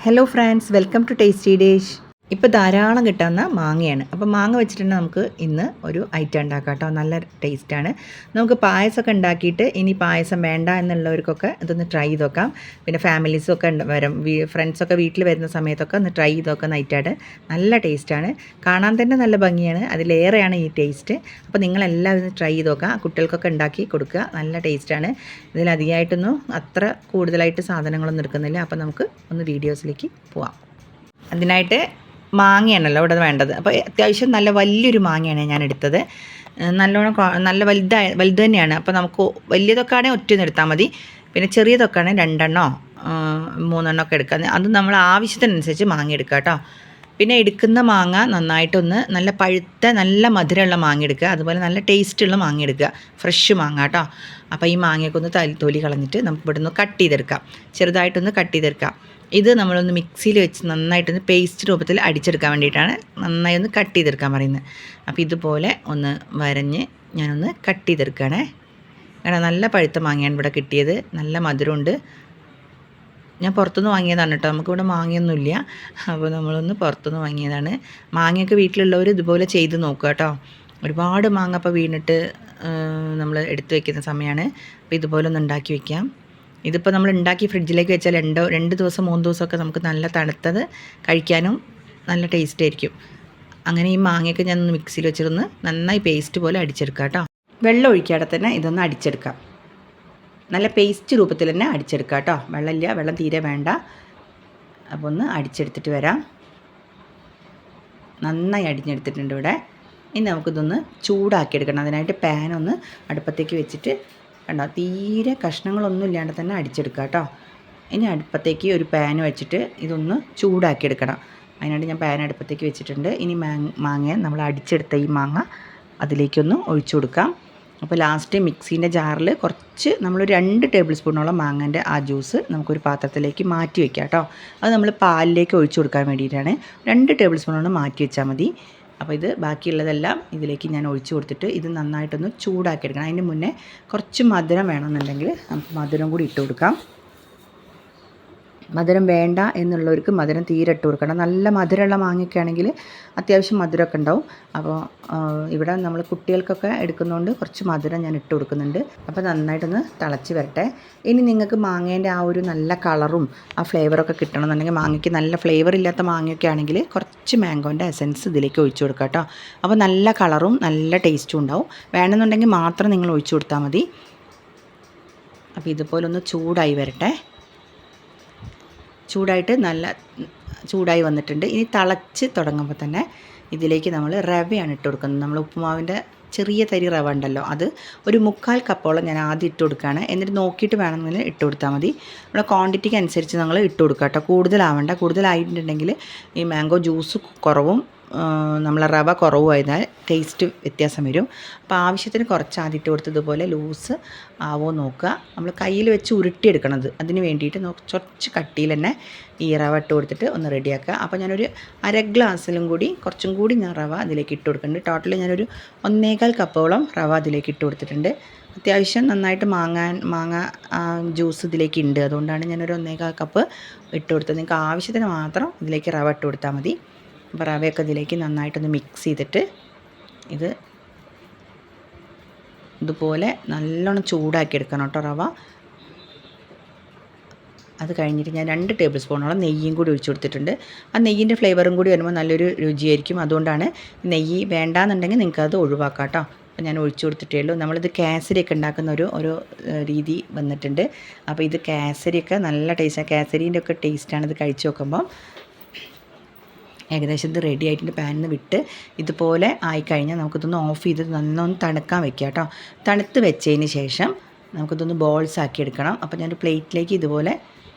Hello friends, welcome to tasty dish. ഇപ്പോൾ ധാരാളം കിട്ടാവുന്ന മാങ്ങയാണ്. അപ്പോൾ മാങ്ങ വെച്ചിട്ടുണ്ടെങ്കിൽ നമുക്ക് ഇന്ന് ഒരു ഐറ്റം ഉണ്ടാക്കാം കേട്ടോ. നല്ല ടേസ്റ്റാണ്. നമുക്ക് പായസമൊക്കെ ഉണ്ടാക്കിയിട്ട് ഇനി പായസം വേണ്ട എന്നുള്ളവർക്കൊക്കെ ഇതൊന്ന് ട്രൈ ചെയ്ത് നോക്കാം. പിന്നെ ഫാമിലീസൊക്കെ വരും, ഫ്രണ്ട്സൊക്കെ വീട്ടിൽ വരുന്ന സമയത്തൊക്കെ ഒന്ന് ട്രൈ ചെയ്ത് നോക്കുന്ന ഐറ്റമാണ്. നല്ല ടേസ്റ്റാണ്, കാണാൻ തന്നെ നല്ല ഭംഗിയാണ്, അതിലേറെയാണ് ഈ ടേസ്റ്റ്. അപ്പോൾ നിങ്ങളെല്ലാവരും ട്രൈ ചെയ്ത് നോക്കാം. കുട്ടികൾക്കൊക്കെ ഉണ്ടാക്കി കൊടുക്കുക, നല്ല ടേസ്റ്റാണ്. ഇതിലധികമായിട്ടൊന്നും അത്ര കൂടുതലായിട്ട് സാധനങ്ങളൊന്നും എടുക്കുന്നില്ല. അപ്പോൾ നമുക്ക് ഒന്ന് വീഡിയോസിലേക്ക് പോവാം. അതിനായിട്ട് മാങ്ങയാണല്ലോ ഇവിടെ വേണ്ടത്. അപ്പോൾ അത്യാവശ്യം നല്ല വലിയൊരു മാങ്ങയാണ് ഞാൻ എടുത്തത്. നല്ലോണം നല്ല വലുത് തന്നെയാണ്. അപ്പോൾ നമുക്ക് വലിയതൊക്കെ ആണെങ്കിൽ ഒറ്റയൊന്ന് എടുത്താൽ മതി. പിന്നെ ചെറിയതൊക്കെ ആണെങ്കിൽ 2 3 ഒക്കെ എടുക്കാം. അത് നമ്മൾ ആവശ്യത്തിനനുസരിച്ച് മാങ്ങ എടുക്കുക കേട്ടോ. പിന്നെ എടുക്കുന്ന മാങ്ങ നന്നായിട്ടൊന്ന് നല്ല പഴുത്ത നല്ല മധുരമുള്ള മാങ്ങ എടുക്കുക. അതുപോലെ നല്ല ടേസ്റ്റുള്ള മാങ്ങ എടുക്കുക, ഫ്രഷ് മാങ്ങ കേട്ടോ. അപ്പോൾ ഈ മാങ്ങയൊക്കെ ഒന്ന് തൊലി കളഞ്ഞിട്ട് നമുക്ക് ഇവിടെ നിന്ന് കട്ട് ചെയ്തെടുക്കാം, ചെറുതായിട്ടൊന്ന് കട്ട് ചെയ്തെടുക്കാം. ഇത് നമ്മളൊന്ന് മിക്സിയിൽ വെച്ച് നന്നായിട്ടൊന്ന് പേസ്റ്റ് രൂപത്തിൽ അടിച്ചെടുക്കാൻ വേണ്ടിയിട്ടാണ് നന്നായി ഒന്ന് കട്ട് ചെയ്തെടുക്കാൻ പറയുന്നത്. അപ്പോൾ ഇതുപോലെ ഒന്ന് വരഞ്ഞ് ഞാനൊന്ന് കട്ട് ചെയ്തെടുക്കുകയാണേ. കാരണം നല്ല പഴുത്ത മാങ്ങയാണ് ഇവിടെ കിട്ടിയത്, നല്ല മധുരമുണ്ട്. ഞാൻ പുറത്തുനിന്ന് വാങ്ങിയതാണ് കേട്ടോ, നമുക്കിവിടെ മാങ്ങയൊന്നുമില്ല. അപ്പോൾ നമ്മളൊന്ന് പുറത്തുനിന്ന് വാങ്ങിയതാണ്. മാങ്ങയൊക്കെ വീട്ടിലുള്ളവർ ഇതുപോലെ ചെയ്ത് നോക്കുക കേട്ടോ. ഒരുപാട് മാങ്ങ അപ്പോൾ വീണിട്ട് നമ്മൾ എടുത്ത് വയ്ക്കുന്ന സമയമാണ്. അപ്പോൾ ഇതുപോലെ ഒന്ന് ഉണ്ടാക്കി വയ്ക്കാം. ഇതിപ്പോൾ നമ്മൾ ഉണ്ടാക്കി ഫ്രിഡ്ജിലേക്ക് വെച്ചാൽ 2 ദിവസം 3 ദിവസമൊക്കെ നമുക്ക് നല്ല തണുത്തത് കഴിക്കാനും നല്ല ടേസ്റ്റ് ആയിരിക്കും. അങ്ങനെ ഈ മാങ്ങയൊക്കെ ഞാനൊന്ന് മിക്സിയിൽ വെച്ചിരുന്ന് നന്നായി പേസ്റ്റ് പോലെ അടിച്ചെടുക്കാം കേട്ടോ. വെള്ളം ഒഴിക്കാതെ തന്നെ ഇതൊന്ന് അടിച്ചെടുക്കാം. നല്ല പേസ്റ്റ് രൂപത്തിൽ തന്നെ അടിച്ചെടുക്കാം കേട്ടോ. വെള്ളമില്ല, വെള്ളം തീരെ വേണ്ട. അപ്പോൾ ഒന്ന് അടിച്ചെടുത്തിട്ട് വരാം. നന്നായി അടിഞ്ഞെടുത്തിട്ടുണ്ട് ഇവിടെ. ഇനി നമുക്കിതൊന്ന് ചൂടാക്കിയെടുക്കണം. അതിനായിട്ട് പാനൊന്ന് അടുപ്പത്തേക്ക് വെച്ചിട്ട് കണ്ടോ, തീരെ കഷ്ണങ്ങളൊന്നും ഇല്ലാണ്ട് തന്നെ അടിച്ചെടുക്കുക കേട്ടോ. ഇനി അടുപ്പത്തേക്ക് ഒരു പാൻ വെച്ചിട്ട് ഇതൊന്ന് ചൂടാക്കിയെടുക്കണം. അതിനായിട്ട് ഞാൻ പാൻ അടുപ്പത്തേക്ക് വെച്ചിട്ടുണ്ട്. ഇനി മാങ്ങ നമ്മൾ അടിച്ചെടുത്ത ഈ മാങ്ങ അതിലേക്കൊന്ന് ഒഴിച്ചു കൊടുക്കാം. അപ്പോൾ ലാസ്റ്റ് മിക്സീൻ്റെ ജാറിൽ കുറച്ച് നമ്മളൊരു 2 ടേബിൾ സ്പൂണോളം മാങ്ങേൻ്റെ ആ ജ്യൂസ് നമുക്കൊരു പാത്രത്തിലേക്ക് മാറ്റി വയ്ക്കാം കേട്ടോ. അത് നമ്മൾ പാലിലേക്ക് ഒഴിച്ചു കൊടുക്കാൻ വേണ്ടിയിട്ടാണ്. 2 ടേബിൾ സ്പൂണോളം മാറ്റി വെച്ചാൽ മതി. അപ്പോൾ ഇത് ബാക്കിയുള്ളതെല്ലാം ഇതിലേക്ക് ഞാൻ ഒഴിച്ചു കൊടുത്തിട്ട് ഇത് നന്നായിട്ടൊന്ന് ചൂടാക്കിയെടുക്കണം. അതിന് മുന്നേ കുറച്ച് മധുരം വേണമെന്നുണ്ടെങ്കിൽ നമുക്ക് മധുരം കൂടി ഇട്ട് കൊടുക്കാം. മധുരം വേണ്ട എന്നുള്ളവർക്ക് മധുരം തീരെ ഇട്ട് കൊടുക്കണം. നല്ല മധുരമുള്ള മാങ്ങയൊക്കെ ആണെങ്കിൽ അത്യാവശ്യം മധുരമൊക്കെ ഉണ്ടാവും. അപ്പോൾ ഇവിടെ നമ്മൾ കുട്ടികൾക്കൊക്കെ എടുക്കുന്നതുകൊണ്ട് കുറച്ച് മധുരം ഞാൻ ഇട്ട് കൊടുക്കുന്നുണ്ട്. അപ്പോൾ നന്നായിട്ടൊന്ന് തിളച്ച് വരട്ടെ. ഇനി നിങ്ങൾക്ക് മാങ്ങേൻ്റെ ആ ഒരു നല്ല കളറും ആ ഫ്ലേവറൊക്കെ കിട്ടണമെന്നുണ്ടെങ്കിൽ, മാങ്ങയ്ക്ക് നല്ല ഫ്ലേവർ ഇല്ലാത്ത മാങ്ങയൊക്കെ ആണെങ്കിൽ കുറച്ച് മാംഗോൻ്റെ എസൻസ് ഇതിലേക്ക് ഒഴിച്ചു കൊടുക്കാം കേട്ടോ. അപ്പോൾ നല്ല കളറും നല്ല ടേസ്റ്റും ഉണ്ടാവും. വേണമെന്നുണ്ടെങ്കിൽ മാത്രം നിങ്ങൾ ഒഴിച്ചു കൊടുത്താൽ മതി. അപ്പോൾ ഇതുപോലെ ഒന്ന് ചൂടായി വരട്ടെ. ചൂടായിട്ട് നല്ല ചൂടായി വന്നിട്ടുണ്ട്. ഇനി തിളച്ച് തുടങ്ങുമ്പോൾ തന്നെ ഇതിലേക്ക് നമ്മൾ റവയാണ് ഇട്ട് കൊടുക്കുന്നത്. നമ്മൾ ഉപ്പുമാവിൻ്റെ ചെറിയ തരി റവ ഉണ്ടല്ലോ, അത് ഒരു 3/4 കപ്പോളം ഞാൻ ആദ്യം ഇട്ട് കൊടുക്കുകയാണ്. എന്നിട്ട് നോക്കിയിട്ട് വേണമെങ്കിൽ ഇട്ട് കൊടുത്താൽ മതി. നമ്മുടെ ക്വാണ്ടിറ്റിക്ക് അനുസരിച്ച് നിങ്ങൾ ഇട്ട് കൊടുക്കുക കേട്ടോ. കൂടുതലാവണ്ട. കൂടുതലായിട്ടുണ്ടെങ്കിൽ ഈ മാംഗോ ജ്യൂസ് കുറവും നമ്മളെ റവ കുറവായതിനാൽ ടേസ്റ്റ് വ്യത്യാസം വരും. അപ്പോൾ ആവശ്യത്തിന് കുറച്ച് ആദ്യം ഇട്ട് കൊടുത്ത് ഇതുപോലെ ലൂസ് ആവോ നോക്കുക. നമ്മൾ കയ്യിൽ വെച്ച് ഉരുട്ടിയെടുക്കണത്, അതിന് വേണ്ടിയിട്ട് കുറച്ച് കട്ടിയിൽ തന്നെ ഈ റവ ഇട്ട് കൊടുത്തിട്ട് ഒന്ന് റെഡിയാക്കുക. അപ്പോൾ ഞാനൊരു 1/2 ഗ്ലാസ്സിലും കൂടി കുറച്ചും കൂടി ഞാൻ റവ അതിലേക്ക് ഇട്ട് കൊടുക്കുന്നുണ്ട്. ടോട്ടൽ ഞാനൊരു 1/4 കപ്പോളം റവ അതിലേക്ക് ഇട്ട് കൊടുത്തിട്ടുണ്ട്. അത്യാവശ്യം നന്നായിട്ട് മാങ്ങ ജ്യൂസ് ഇതിലേക്ക് ഉണ്ട്, അതുകൊണ്ടാണ് ഞാനൊരു 1/4 കപ്പ് ഇട്ട് കൊടുത്തത്. നിങ്ങൾക്ക് ആവശ്യത്തിന് മാത്രം ഇതിലേക്ക് റവ ഇട്ട് കൊടുത്താൽ മതി. അപ്പോൾ റവയൊക്കെ ഇതിലേക്ക് നന്നായിട്ടൊന്ന് മിക്സ് ചെയ്തിട്ട് ഇത് ഇതുപോലെ നല്ലോണം ചൂടാക്കി എടുക്കണം കേട്ടോ റവ. അത് കഴിഞ്ഞിട്ട് ഞാൻ 2 ടേബിൾ സ്പൂണോളം നെയ്യും കൂടി ഒഴിച്ചു കൊടുത്തിട്ടുണ്ട്. ആ നെയ്യിൻ്റെ ഫ്ലേവറും കൂടി വരുമ്പോൾ നല്ലൊരു രുചിയായിരിക്കും. അതുകൊണ്ടാണ് നെയ്യ് വേണ്ടാന്നുണ്ടെങ്കിൽ നിങ്ങൾക്കത് ഒഴിവാക്കാം കേട്ടോ. അപ്പോൾ ഞാൻ ഒഴിച്ചു കൊടുത്തിട്ടേ ഉള്ളൂ. നമ്മളിത് കേസരിയൊക്കെ ഉണ്ടാക്കുന്ന ഒരു രീതി വന്നിട്ടുണ്ട്. അപ്പോൾ ഇത് കേസരിയൊക്കെ നല്ല ടേസ്റ്റാണ്. കേസരീൻ്റെ ഒക്കെ ടേസ്റ്റാണ് ഇത് കഴിച്ച് നോക്കുമ്പം. ഏകദേശം ഇത് റെഡി ആയിട്ടുണ്ട്. പാനിൽ നിന്ന് വിട്ട് ഇതുപോലെ ആയിക്കഴിഞ്ഞാൽ നമുക്കിതൊന്ന് ഓഫ് ചെയ്ത് നന്നൊന്ന് തണുക്കാൻ വെക്കുക കേട്ടോ. തണുത്ത് വെച്ചതിന് ശേഷം നമുക്കിതൊന്ന് ബോൾസ് ആക്കി എടുക്കണം. അപ്പോൾ ഞാനൊരു പ്ലേറ്റിലേക്ക് ഇതുപോലെ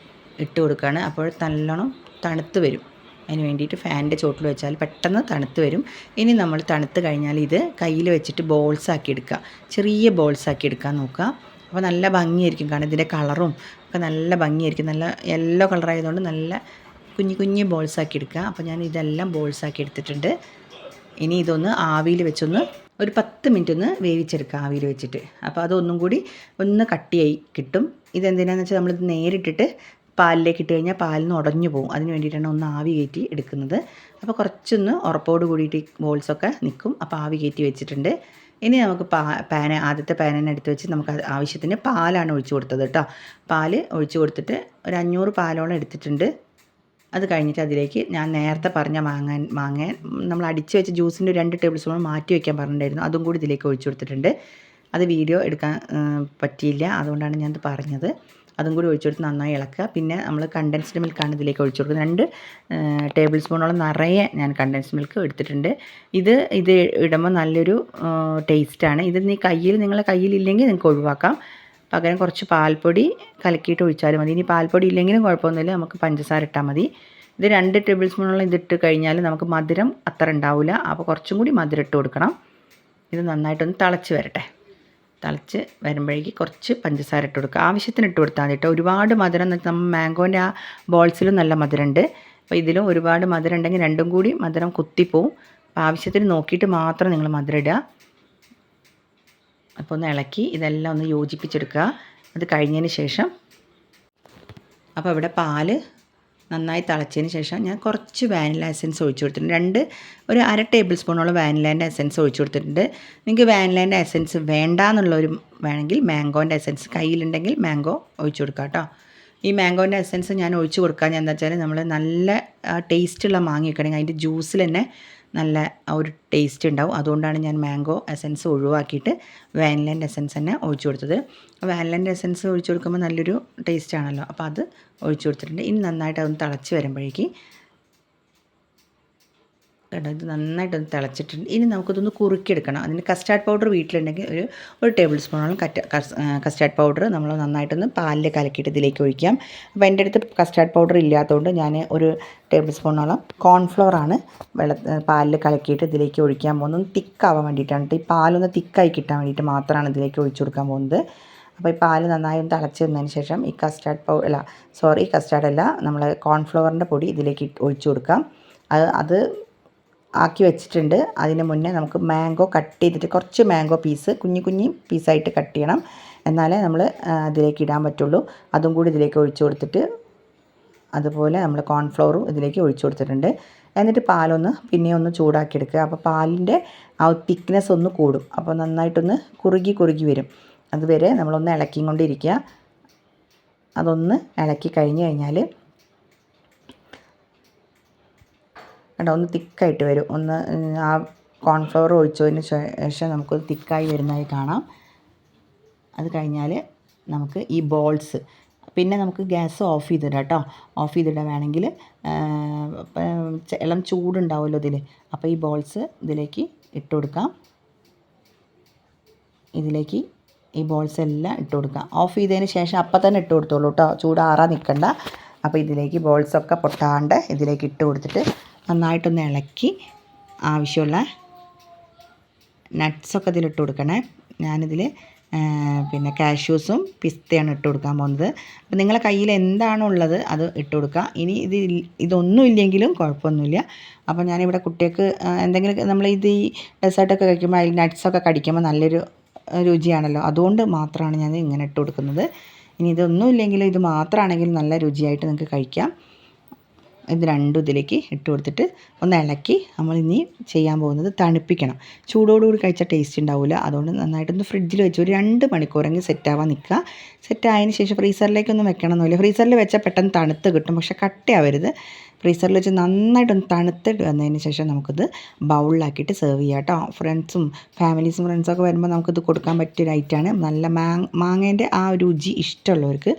ഇട്ട് കൊടുക്കുകയാണ്. അപ്പോൾ നല്ലോണം തണുത്ത് വരും. അതിന് വേണ്ടിയിട്ട് ഫാനിൻ്റെ ചോട്ടിൽ വെച്ചാൽ പെട്ടെന്ന് തണുത്ത് വരും. ഇനി നമ്മൾ തണുത്ത് കഴിഞ്ഞാൽ ഇത് കയ്യിൽ വെച്ചിട്ട് ബോൾസ് ആക്കി എടുക്കുക. ചെറിയ ബോൾസ് ആക്കി എടുക്കാൻ നോക്കുക. അപ്പോൾ നല്ല ഭംഗിയായിരിക്കും. കാരണം ഇതിൻ്റെ കളറും ഒക്കെ നല്ല ഭംഗിയായിരിക്കും. നല്ല യെല്ലോ കളറായതുകൊണ്ട് നല്ല കുഞ്ഞു ബോൾസാക്കി എടുക്കുക. അപ്പോൾ ഞാൻ ഇതെല്ലാം ബോൾസാക്കി എടുത്തിട്ടുണ്ട്. ഇനി ഇതൊന്ന് ആവിയിൽ വെച്ചൊന്ന് ഒരു 10 മിനിറ്റ് ഒന്ന് വേവിച്ചെടുക്കുക ആവിയിൽ വെച്ചിട്ട്. അപ്പോൾ അതൊന്നും കൂടി ഒന്ന് കട്ടിയായി കിട്ടും. ഇതെന്തിനാണെന്ന് വെച്ചാൽ നമ്മളിത് നേരിട്ടിട്ട് പാലിലേക്ക് ഇട്ട് കഴിഞ്ഞാൽ പാലിൽ നിന്ന് ഉടഞ്ഞു പോകും. അതിന് വേണ്ടിയിട്ടാണ് ഒന്ന് ആവി കയറ്റി എടുക്കുന്നത്. അപ്പോൾ കുറച്ചൊന്ന് ഉറപ്പോട് കൂടിയിട്ട് ഈ ബോൾസൊക്കെ നിൽക്കും. അപ്പോൾ ആവി കയറ്റി വെച്ചിട്ടുണ്ട്. ഇനി നമുക്ക് ആദ്യത്തെ പാനിനെ എടുത്ത് വെച്ച് നമുക്ക് ആവശ്യത്തിന് പാലാണ് ഒഴിച്ചു കൊടുത്തത് കേട്ടോ. പാല് ഒഴിച്ചു കൊടുത്തിട്ട് ഒരു 500 പാലോളം എടുത്തിട്ടുണ്ട്. അത് കഴിഞ്ഞിട്ട് അതിലേക്ക് ഞാൻ നേരത്തെ പറഞ്ഞ മാങ്ങ നമ്മൾ അടിച്ച് വെച്ച ജ്യൂസിൻ്റെ 2 ടേബിൾ സ്പൂൺ മാറ്റി വയ്ക്കാൻ പറഞ്ഞിട്ടുണ്ടായിരുന്നു. അതും കൂടി ഇതിലേക്ക് ഒഴിച്ചു കൊടുത്തിട്ടുണ്ട്. അത് വീഡിയോ എടുക്കാൻ പറ്റിയില്ല, അതുകൊണ്ടാണ് ഞാനത് പറഞ്ഞത്. അതും കൂടി ഒഴിച്ചു കൊടുത്ത് നന്നായി ഇളക്കുക. പിന്നെ നമ്മൾ കണ്ടൻസ്ഡ് മിൽക്കാണ് ഇതിലേക്ക് ഒഴിച്ചു കൊടുക്കുന്നത്. 2 ടേബിൾ സ്പൂണോളം നിറയെ ഞാൻ കണ്ടൻസ്ഡ് മിൽക്ക് എടുത്തിട്ടുണ്ട്. ഇത് ഇടുമ്പോൾ നല്ലൊരു ടേസ്റ്റാണ്. ഇത് നിങ്ങളുടെ കയ്യിലില്ലെങ്കിൽ നിങ്ങൾക്ക് ഒഴിവാക്കാം. പകരം കുറച്ച് പാൽപ്പൊടി കലക്കിയിട്ട് ഒഴിച്ചാലും മതി. ഇനി പാൽപ്പൊടി ഇല്ലെങ്കിലും കുഴപ്പമൊന്നുമില്ല, നമുക്ക് പഞ്ചസാര ഇട്ടാൽ മതി. ഇത് 2 ടേബിൾ സ്പൂണോളം ഇതിട്ട് കഴിഞ്ഞാൽ നമുക്ക് മധുരം അത്ര ഉണ്ടാവില്ല. അപ്പോൾ കുറച്ചും കൂടി മധുരം ഇട്ട് കൊടുക്കണം. ഇത് നന്നായിട്ടൊന്ന് തിളച്ച് വരട്ടെ. തിളച്ച് വരുമ്പോഴേക്ക് കുറച്ച് പഞ്ചസാര ഇട്ട് കൊടുക്കുക. ആവശ്യത്തിന് ഇട്ട് കൊടുത്താൽ മതി കേട്ടോ. ഒരുപാട് മധുരം എന്ന് വെച്ചാൽ നമ്മൾ മാംഗോൻ്റെ ആ ബോൾസിലും നല്ല മധുരമുണ്ട്. അപ്പോൾ ഇതിലും ഒരുപാട് മധുരം ഉണ്ടെങ്കിൽ രണ്ടും കൂടി മധുരം കുത്തിപ്പോവും. അപ്പോൾ ആവശ്യത്തിന് നോക്കിയിട്ട് മാത്രം നിങ്ങൾ മധുരം ഇടുക. അപ്പോൾ ഒന്ന് ഇളക്കി ഇതെല്ലാം ഒന്ന് യോജിപ്പിച്ചെടുക്കുക. അത് കഴിഞ്ഞതിന് ശേഷം അപ്പോൾ ഇവിടെ പാല് നന്നായി തിളച്ചതിന് ശേഷം ഞാൻ കുറച്ച് വാനില എസൻസ് ഒഴിച്ചു കൊടുത്തിട്ടുണ്ട്. ഒരു 1/2 ടേബിൾ സ്പൂണോളം വാനിലേൻ്റെ എസൻസ് ഒഴിച്ചു കൊടുത്തിട്ടുണ്ട്. നിങ്ങൾക്ക് വാനിലേൻ്റെ എസൻസ് വേണ്ടാന്നുള്ളൊരു വേണമെങ്കിൽ മാംഗോൻ്റെ എസൻസ് കയ്യിലുണ്ടെങ്കിൽ മാംഗോ ഒഴിച്ചു കൊടുക്കുക കേട്ടോ. ഈ മാംഗോൻ്റെ എസൻസ് ഞാൻ ഒഴിച്ചു കൊടുക്കാൻ എന്താ വെച്ചാൽ നമ്മൾ നല്ല ടേസ്റ്റുള്ള മാങ്ങ വെക്കണമെങ്കിൽ അതിൻ്റെ ജ്യൂസിൽ തന്നെ നല്ല ഒരു ടേസ്റ്റ് ഉണ്ടാവും. അതുകൊണ്ടാണ് ഞാൻ മാംഗോ എസൻസ് ഒഴിവാക്കിയിട്ട് വാനിലേൻ്റെ എസൻസ് തന്നെ ഒഴിച്ചു കൊടുത്തത്. വാനിലേൻ്റെ എസൻസ് ഒഴിച്ചു കൊടുക്കുമ്പോൾ നല്ലൊരു ടേസ്റ്റ് ആണല്ലോ. അപ്പോൾ അത് ഒഴിച്ചു കൊടുത്തിട്ടുണ്ട്. ഇനി നന്നായിട്ട് അതൊന്ന് തിളച്ച് വരുമ്പോഴേക്ക് കേട്ടോ, ഇത് നന്നായിട്ടൊന്ന് തിളച്ചിട്ടുണ്ട്. ഇനി നമുക്കിതൊന്ന് കുറുക്കിയെടുക്കണം. അതിന് കസ്റ്റാർഡ് പൗഡർ വീട്ടിലുണ്ടെങ്കിൽ ഒരു ടേബിൾ സ്പൂണോളം കസ്റ്റാർഡ് പൗഡർ നമ്മൾ നന്നായിട്ടൊന്ന് പാലിൽ കലക്കിയിട്ട് ഇതിലേക്ക് ഒഴിക്കാം. അപ്പോൾ എൻ്റെ അടുത്ത് കസ്റ്റാർഡ് പൗഡർ ഇല്ലാത്തതുകൊണ്ട് ഞാൻ ഒരു ടേബിൾ സ്പൂണോളം കോൺഫ്ലവറാണ് പാലിൽ കലക്കിയിട്ട് ഇതിലേക്ക് ഒഴിക്കാൻ പോകുന്നത്. തിക്കാവാൻ വേണ്ടിയിട്ടാണ്. ഈ പാലൊന്ന് തിക്കായി കിട്ടാൻ വേണ്ടിയിട്ട് മാത്രമാണ് ഇതിലേക്ക് ഒഴിച്ചു കൊടുക്കാൻ പോകുന്നത്. അപ്പോൾ ഈ പാല് നന്നായി ഒന്ന് തിളച്ച് വന്നതിന് ശേഷം ഈ കസ്റ്റാർഡ് നമ്മൾ കോൺഫ്ലവറിൻ്റെ പൊടി ഇതിലേക്ക് ഒഴിച്ചു കൊടുക്കാം. അത് ആക്കി വെച്ചിട്ടുണ്ട്. അതിന് മുന്നേ നമുക്ക് മാംഗോ കട്ട് ചെയ്തിട്ട് കുറച്ച് മാംഗോ പീസ് കുഞ്ഞു പീസായിട്ട് കട്ട് ചെയ്യണം. എന്നാലേ നമ്മൾ ഇതിലേക്ക് ഇടാൻ പറ്റുള്ളൂ. അതും കൂടി ഇതിലേക്ക് ഒഴിച്ചു കൊടുത്തിട്ട് അതുപോലെ നമ്മൾ കോൺഫ്ലവറും ഇതിലേക്ക് ഒഴിച്ചു കൊടുത്തിട്ടുണ്ട്. എന്നിട്ട് പാലൊന്ന് പിന്നെ ഒന്ന് ചൂടാക്കി എടുക്കുക. അപ്പോൾ പാലിൻ്റെ ആ തിക്നെസ് ഒന്ന് കൂടും. അപ്പോൾ നന്നായിട്ടൊന്ന് കുറുകി വരും. അതുവരെ നമ്മളൊന്ന് ഇളക്കിക്കൊണ്ടിരിക്കുക. അതൊന്ന് ഇളക്കി കഴിഞ്ഞാൽ കേട്ടോ ഒന്ന് തിക്കായിട്ട് വരും. ഒന്ന് ആ കോൺഫ്ലവർ ഒഴിച്ചതിന് ശേഷം നമുക്കൊന്ന് തിക്കായി വരുന്നതായി കാണാം. അത് കഴിഞ്ഞാൽ നമുക്ക് ഈ ബോൾസ് പിന്നെ നമുക്ക് ഗ്യാസ് ഓഫ് ചെയ്തിടാം കേട്ടോ. ഓഫ് ചെയ്തിടാൻ വേണമെങ്കിൽ ഇളം ചൂടുണ്ടാവുമല്ലോ ഇതിൽ. അപ്പോൾ ഈ ബോൾസ് ഇതിലേക്ക് ഇട്ട് കൊടുക്കാം. ഇതിലേക്ക് ഈ ബോൾസ് എല്ലാം ഇട്ട് കൊടുക്കാം. ഓഫ് ചെയ്തതിന് ശേഷം അപ്പം തന്നെ ഇട്ട് കൊടുത്തോളൂ കേട്ടോ, ചൂടാറാൻ നിൽക്കണ്ട. അപ്പോൾ ഇതിലേക്ക് ബോൾസൊക്കെ പൊട്ടാണ്ട് ഇതിലേക്ക് ഇട്ട് കൊടുത്തിട്ട് നന്നായിട്ടൊന്ന് ഇളക്കി ആവശ്യമുള്ള നട്ട്സൊക്കെ ഇതിലിട്ട് കൊടുക്കണേ. ഞാനിതിൽ പിന്നെ കാഷ്യൂസും പിസ്തയാണ് ഇട്ട് കൊടുക്കാൻ പോകുന്നത്. അപ്പോൾ നിങ്ങളെ കയ്യിൽ എന്താണോ ഉള്ളത് അത് ഇട്ട് കൊടുക്കുക. ഇനി ഇതൊന്നും ഇല്ലെങ്കിലും കുഴപ്പമൊന്നുമില്ല. അപ്പോൾ ഞാനിവിടെ കുട്ടികൾക്ക് എന്തെങ്കിലും നമ്മൾ ഈ ഡെസേർട്ടൊക്കെ കഴിക്കുമ്പോൾ അതിൽ നട്ട്സൊക്കെ കടിക്കുമ്പോൾ നല്ലൊരു രുചിയാണല്ലോ, അതുകൊണ്ട് മാത്രമാണ് ഞാൻ ഇങ്ങനെ ഇട്ട് കൊടുക്കുന്നത്. ഇനി ഇതൊന്നും ഇല്ലെങ്കിലും ഇത് മാത്രമാണെങ്കിലും നല്ല രുചിയായിട്ട് നിങ്ങൾക്ക് കഴിക്കാം. ഇത് രണ്ടും ഇതിലേക്ക് ഇട്ട് കൊടുത്തിട്ട് ഒന്ന് ഇളക്കി നമ്മൾ ഇനി ചെയ്യാൻ പോകുന്നത് തണുപ്പിക്കണം. ചൂടോടുകൂടി കഴിച്ചാൽ ടേസ്റ്റ് ഉണ്ടാവില്ല. അതുകൊണ്ട് നന്നായിട്ടൊന്ന് ഫ്രിഡ്ജിൽ വെച്ച് ഒരു 2 മണിക്കൂറെങ്കിൽ സെറ്റാവാൻ നിൽക്കുക. സെറ്റായതിന് ശേഷം ഫ്രീസറിലേക്കൊന്നും വെക്കണമെന്നില്ല. ഫ്രീസറിൽ വെച്ചാൽ പെട്ടെന്ന് തണുത്ത് കിട്ടും, പക്ഷെ കട്ടയാവരുത്. ഫ്രീസറിൽ വെച്ച് നന്നായിട്ടൊന്ന് തണുത്തിട്ട് വന്നതിന് ശേഷം നമുക്കിത് ബൗളിലാക്കിയിട്ട് സെർവ് ചെയ്യാം കേട്ടോ. ഫ്രണ്ട്സും ഫ്രണ്ട്സൊക്കെ വരുമ്പോൾ നമുക്കിത് കൊടുക്കാൻ പറ്റിയൊരു ഐറ്റമാണ്. നല്ല മാങ്ങേൻ്റെ ആ രുചി ഇഷ്ടമുള്ളവർക്ക്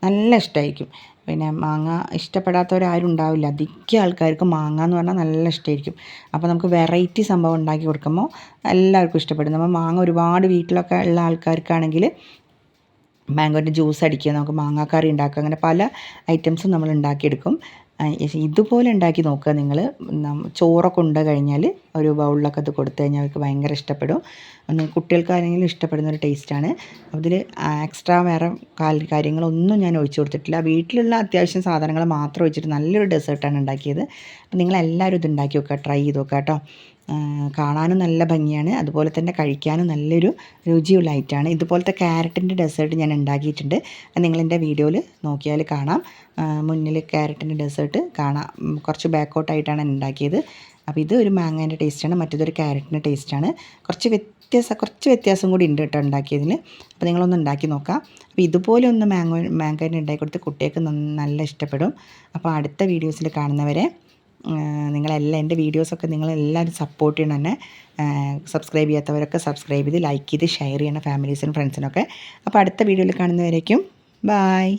നല്ല ഇഷ്ടമായിരിക്കും. പിന്നെ മാങ്ങ ഇഷ്ടപ്പെടാത്തവരാരും ഉണ്ടാവില്ല. അധികം ആൾക്കാർക്ക് മാങ്ങ എന്ന് പറഞ്ഞാൽ നല്ല ഇഷ്ടമായിരിക്കും. അപ്പോൾ നമുക്ക് വെറൈറ്റി സംഭവം ഉണ്ടാക്കി കൊടുക്കുമ്പോൾ എല്ലാവർക്കും ഇഷ്ടപ്പെടും. നമ്മൾ മാങ്ങ ഒരുപാട് വീട്ടിലൊക്കെ ഉള്ള ആൾക്കാർക്കാണെങ്കിൽ മാങ്ങോൻ്റെ ജ്യൂസ് അടിക്കുക, നമുക്ക് മാങ്ങാക്കറി ഉണ്ടാക്കുക, അങ്ങനെ പല ഐറ്റംസും നമ്മൾ ഉണ്ടാക്കിയെടുക്കും. ഇതുപോലെ ഉണ്ടാക്കി നോക്കുക നിങ്ങൾ. ചോറൊക്കെ ഉണ്ട് കഴിഞ്ഞാൽ ഒരു ബൗളിലൊക്കെ അത് കൊടുത്തു കഴിഞ്ഞാൽ അവർക്ക് ഭയങ്കര ഇഷ്ടപ്പെടും. കുട്ടികൾക്കാണെങ്കിലും ഇഷ്ടപ്പെടുന്ന ഒരു ടേസ്റ്റാണ്. അതിൽ എക്സ്ട്രാ വേറെ കാര്യങ്ങളൊന്നും ഞാൻ ഒഴിച്ചു കൊടുത്തിട്ടില്ല. വീട്ടിലുള്ള അത്യാവശ്യം സാധനങ്ങൾ മാത്രം ഒഴിച്ചിട്ട് നല്ലൊരു ഡെസേർട്ടാണ് ഉണ്ടാക്കിയത്. അപ്പോൾ നിങ്ങളെല്ലാവരും ഇത് ഉണ്ടാക്കി നോക്കുക, ട്രൈ ചെയ്ത് നോക്കുക കേട്ടോ. കാണാനും നല്ല ഭംഗിയാണ്, അതുപോലെ തന്നെ കഴിക്കാനും നല്ലൊരു രുചിയുള്ള ഐറ്റമാണ്. ഇതുപോലത്തെ ക്യാരറ്റിൻ്റെ ഡെസേർട്ട് ഞാൻ ഉണ്ടാക്കിയിട്ടുണ്ട്. നിങ്ങളെൻ്റെ വീഡിയോയിൽ നോക്കിയാൽ കാണാം. മുന്നിൽ ക്യാരറ്റിൻ്റെ ഡെസേർട്ട് കാണാം. കുറച്ച് ബാക്കോട്ടായിട്ടാണ് ഉണ്ടാക്കിയത്. അപ്പോൾ ഇത് ഒരു മാങ്ങേൻ്റെ ടേസ്റ്റാണ്, മറ്റേതൊരു ക്യാരറ്റിൻ്റെ ടേസ്റ്റാണ്. കുറച്ച് വ്യത്യാസം കൂടി ഉണ്ട് കേട്ടോ ഉണ്ടാക്കിയതിൽ. അപ്പോൾ നിങ്ങളൊന്ന് ഉണ്ടാക്കി നോക്കാം. അപ്പോൾ ഇതുപോലെ ഒന്ന് മാങ്കോനെ ഉണ്ടാക്കി കൊടുത്ത് കുട്ടികൾക്ക് നല്ല ഇഷ്ടപ്പെടും. അപ്പോൾ അടുത്ത വീഡിയോസിൽ കാണുന്നവരെ നിങ്ങളെല്ലാം എൻ്റെ വീഡിയോസൊക്കെ നിങ്ങളെല്ലാവരും സപ്പോർട്ട് ചെയ്യണം എന്നെ. സബ്സ്ക്രൈബ് ചെയ്യാത്തവരൊക്കെ സബ്സ്ക്രൈബ് ചെയ്ത് ലൈക്ക് ചെയ്ത് ഷെയർ ചെയ്യണം ഫാമിലീസിനും ഫ്രണ്ട്സിനൊക്കെ. അപ്പോൾ അടുത്ത വീഡിയോയിൽ കാണുന്നവരേക്കും ബായ്.